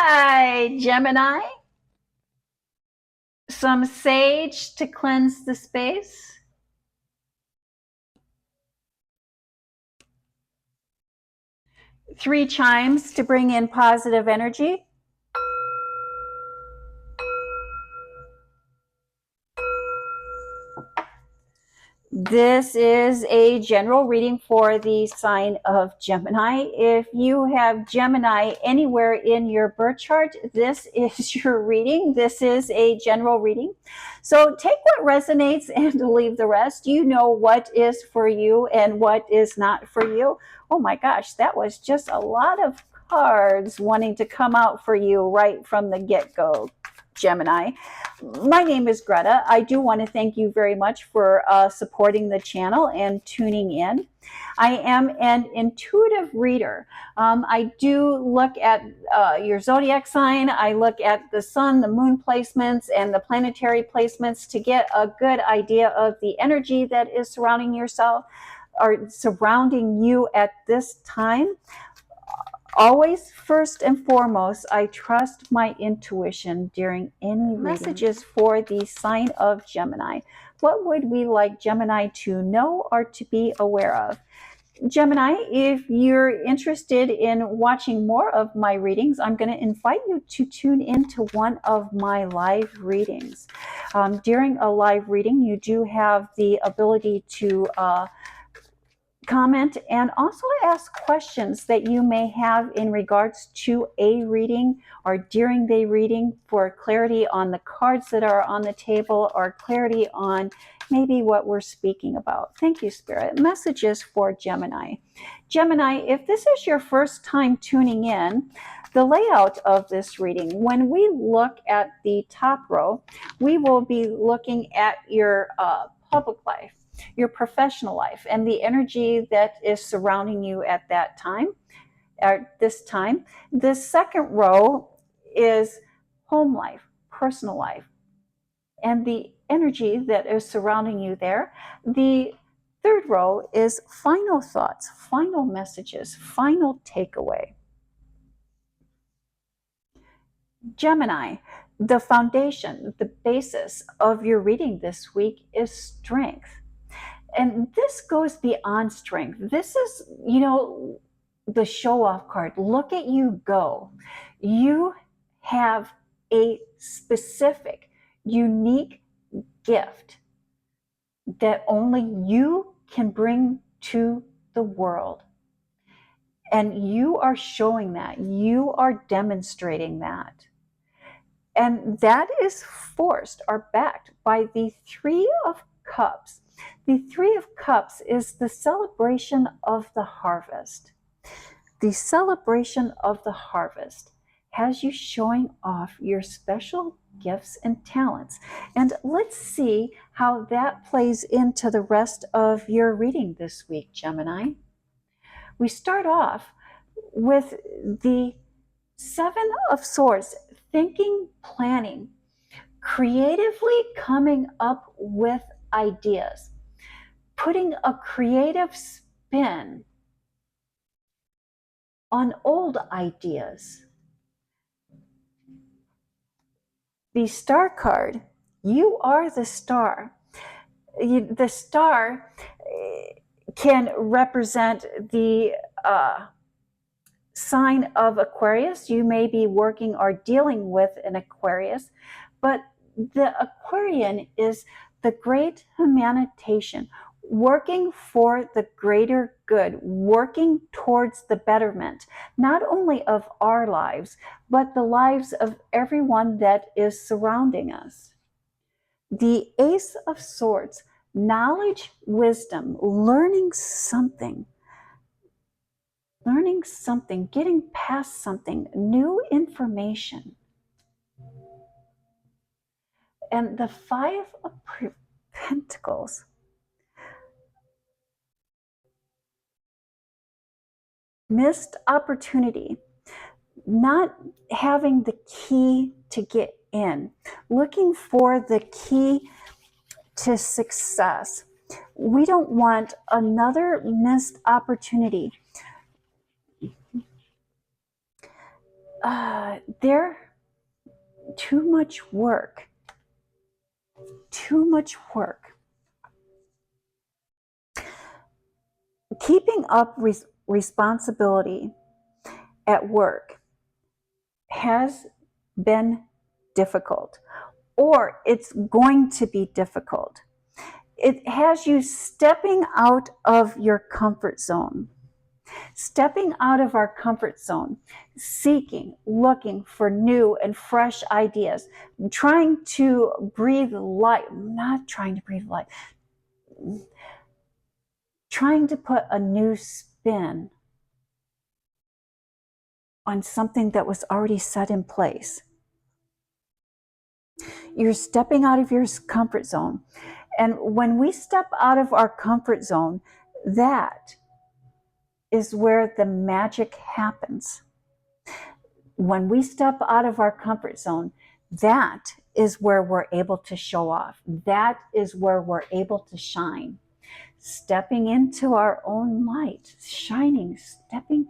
Hi, Gemini. Some sage to cleanse the space. Three chimes to bring in positive energy. This is a general reading for the sign of Gemini. If you have Gemini anywhere in your birth chart, this is your reading. This is a general reading. So take what resonates and leave the rest. You know what is for you and what is not for you. Oh my gosh, that was just a lot of cards wanting to come out for you right from the get-go, Gemini. My name is Greta. I do want to thank you very much for supporting the channel and tuning in. I am an intuitive reader. I do look at your zodiac sign. I look at the sun, the moon placements, and the planetary placements to get a good idea of the energy that is surrounding yourself or surrounding you at this time. Always, first and foremost, I trust my intuition during any messages for the sign of Gemini. What would we like Gemini to know or to be aware of? Gemini, if you're interested in watching more of my readings, I'm going to invite you to tune into one of my live readings. During a live reading, you do have the ability to comment and also ask questions that you may have in regards to a reading or during the reading for clarity on the cards that are on the table or clarity on maybe what we're speaking about. Thank you, Spirit. Messages for Gemini. Gemini, if this is your first time tuning in, the layout of this reading, when we look at the top row, we will be looking at your public life, your professional life, and the energy that is surrounding you at that time, at this time. The second row is home life, personal life, and the energy that is surrounding you there. The third row is final thoughts, final messages, final takeaway. Gemini, the foundation, the basis of your reading this week is strength. And this goes beyond strength. This is, the show off card. Look at you go. You have a specific, unique gift that only you can bring to the world. And you are showing that. You are demonstrating that. And that is forced or backed by the Three of Cups. The Three of Cups is the celebration of the harvest. The celebration of the harvest has you showing off your special gifts and talents. And let's see how that plays into the rest of your reading this week, Gemini. We start off with the Seven of Swords, thinking, planning, creatively coming up with ideas, putting a creative spin on old ideas. The Star card, you are the star. The star can represent the sign of Aquarius. You may be working or dealing with an Aquarius, but the Aquarian is the great humanitarian, working for the greater good, working towards the betterment, not only of our lives, but the lives of everyone that is surrounding us. The Ace of Swords, knowledge, wisdom, learning something, getting past something, new information. And the Five of Pentacles, missed opportunity, not having the key to get in, looking for the key to success. We don't want another missed opportunity. They're too much work. Too much work. Keeping up responsibility at work has been difficult, or it's going to be difficult. It has you stepping out of your comfort zone. Stepping out of our comfort zone, seeking, looking for new and fresh ideas, trying to breathe life, not trying to breathe life, trying to put a new spin on something that was already set in place. You're stepping out of your comfort zone. And when we step out of our comfort zone, that is where the magic happens. When we step out of our comfort zone, that is where we're able to show off. That is where we're able to shine. Stepping into our own light, shining, stepping,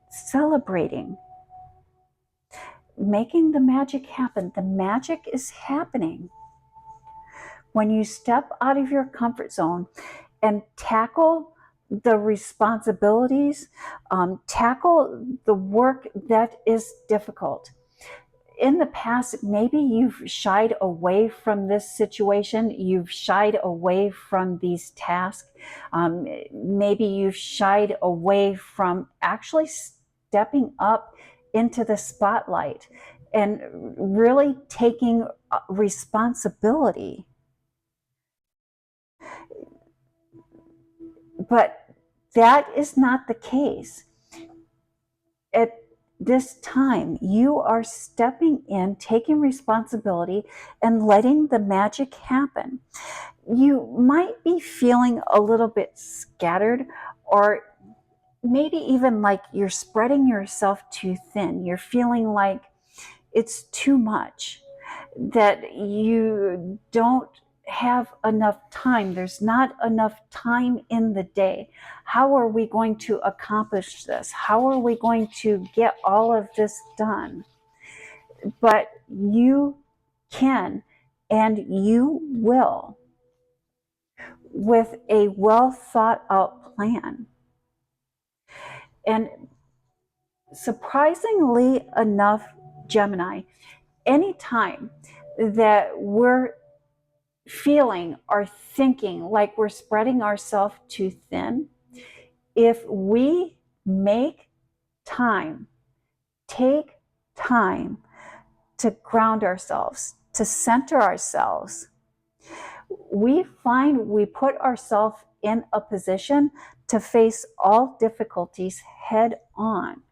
celebrating, making the magic happen. The magic is happening when you step out of your comfort zone and tackle the responsibilities, tackle the work that is difficult. In the past, maybe you've shied away from this situation. You've shied away from these tasks. Maybe you've shied away from actually stepping up into the spotlight and really taking responsibility. But that is not the case. At this time, you are stepping in, taking responsibility, and letting the magic happen. You might be feeling a little bit scattered, or maybe even like you're spreading yourself too thin. You're feeling like it's too much, that you don't have enough time. There's not enough time in the day. How are we going to accomplish this? How are we going to get all of this done? But you can, and you will, with a well thought out plan. And surprisingly enough, Gemini, anytime that we're feeling or thinking like we're spreading ourselves too thin, if we make time, take time to ground ourselves, to center ourselves, we find we put ourselves in a position to face all difficulties head on.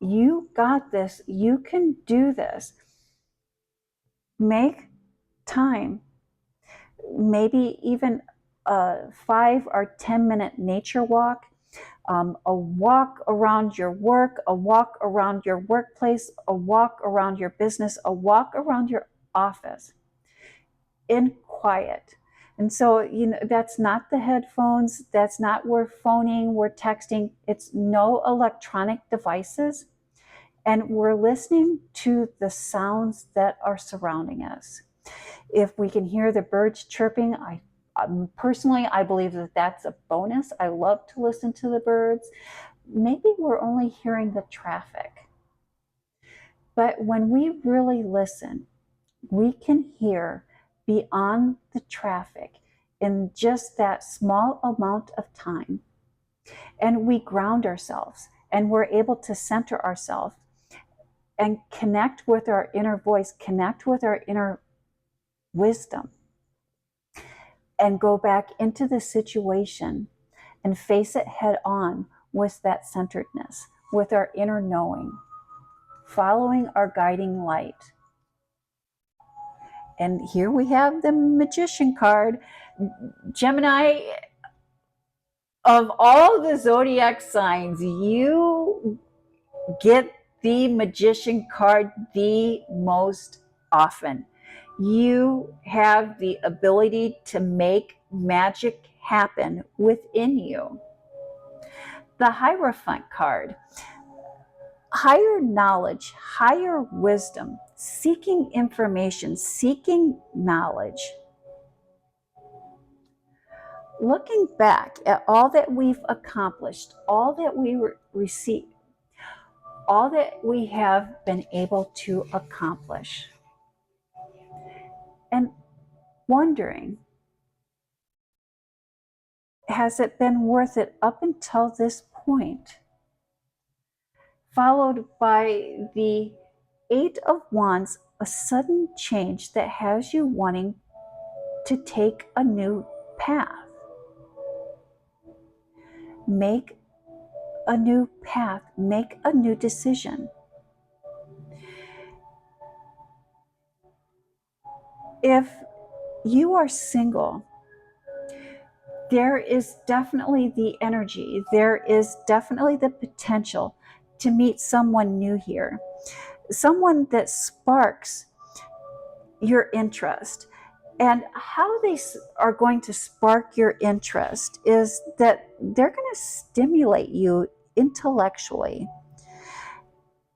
You got this. You can do this. Make time, maybe even a 5 or 10 minute nature walk, a walk around your work, a walk around your workplace, a walk around your business, a walk around your office in quiet. And so, that's not the headphones. That's not we're phoning, we're texting. It's no electronic devices. And we're listening to the sounds that are surrounding us. If we can hear the birds chirping, personally, I believe that that's a bonus. I love to listen to the birds. Maybe we're only hearing the traffic. But when we really listen, we can hear beyond the traffic in just that small amount of time. And we ground ourselves, and we're able to center ourselves and connect with our inner voice, connect with our inner wisdom, and go back into the situation and face it head on with that centeredness, with our inner knowing, following our guiding light. And here we have the Magician card. Gemini, of all the zodiac signs, you get the Magician card the most often. You have the ability to make magic happen within you. the Hierophant card. Higher knowledge, higher wisdom, seeking information, seeking knowledge. Looking back at all that we've accomplished, all that we received, all that we have been able to accomplish, and wondering, has it been worth it up until this point? Followed by the Eight of Wands, a sudden change that has you wanting to take a new path. Make a new path, make a new decision. If you are single, there is definitely the energy, there is definitely the potential to meet someone new here. Someone that sparks your interest. And how they are going to spark your interest is that they're going to stimulate you intellectually.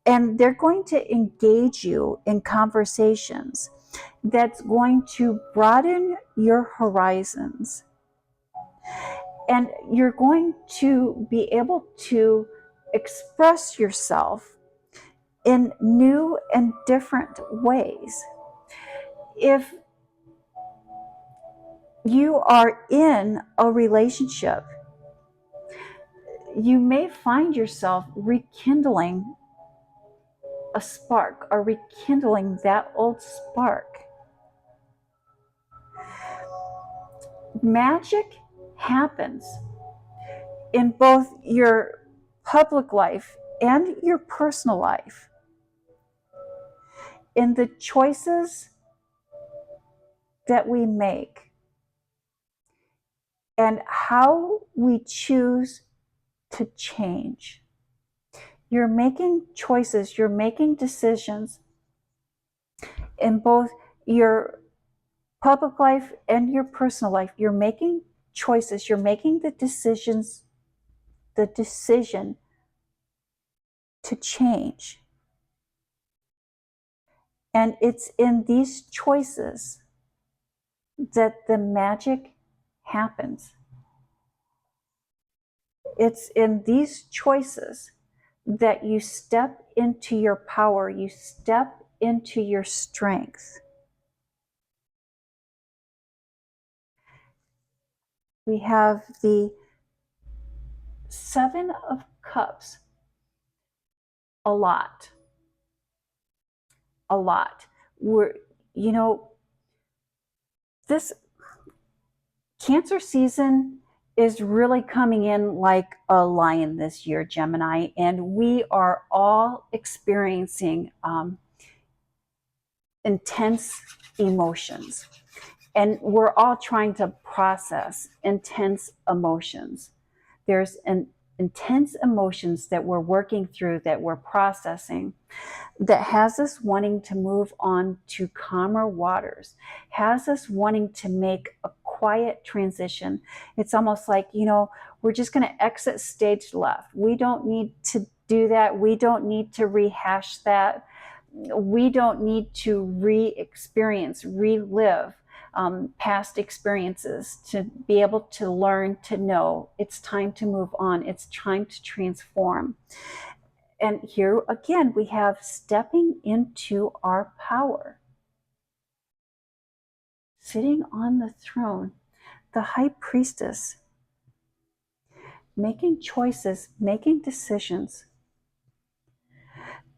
And they're going to engage you in conversations that's going to broaden your horizons. And you're going to be able to express yourself in new and different ways. If you are in a relationship, you may find yourself rekindling a spark or rekindling that old spark. Magic happens in both your public life and your personal life, in the choices that we make and how we choose to change. You're making choices, you're making decisions in both your public life and your personal life. You're making choices, you're making the decision to change. And it's in these choices that the magic happens. It's in these choices that you step into your power, you step into your strength. We have the Seven of Cups. A lot. This Cancer season is really coming in like a lion this year, Gemini, and we are all experiencing intense emotions. And we're all trying to process intense emotions. There's intense emotions that we're working through, that we're processing, that has us wanting to move on to calmer waters, has us wanting to make a quiet transition. It's almost like, we're just going to exit stage left. We don't need to do that. We don't need to rehash that. We don't need to relive past experiences to be able to learn to know it's time to move on. It's time to transform. And here again, we have stepping into our power. Sitting on the throne, the High Priestess, making choices, making decisions.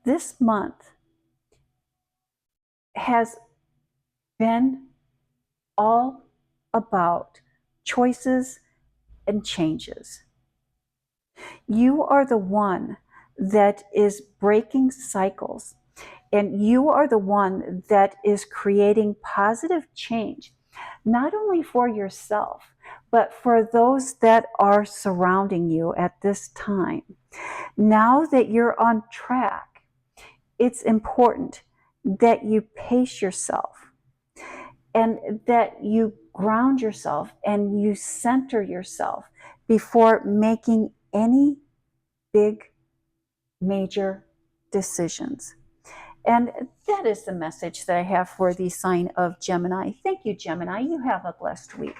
This month has been all about choices and changes. You are the one that is breaking cycles, and you are the one that is creating positive change, not only for yourself, but for those that are surrounding you at this time. Now that you're on track, it's important that you pace yourself and that you ground yourself and you center yourself before making any big, major decisions. And that is the message that I have for the sign of Gemini. Thank you, Gemini. You have a blessed week.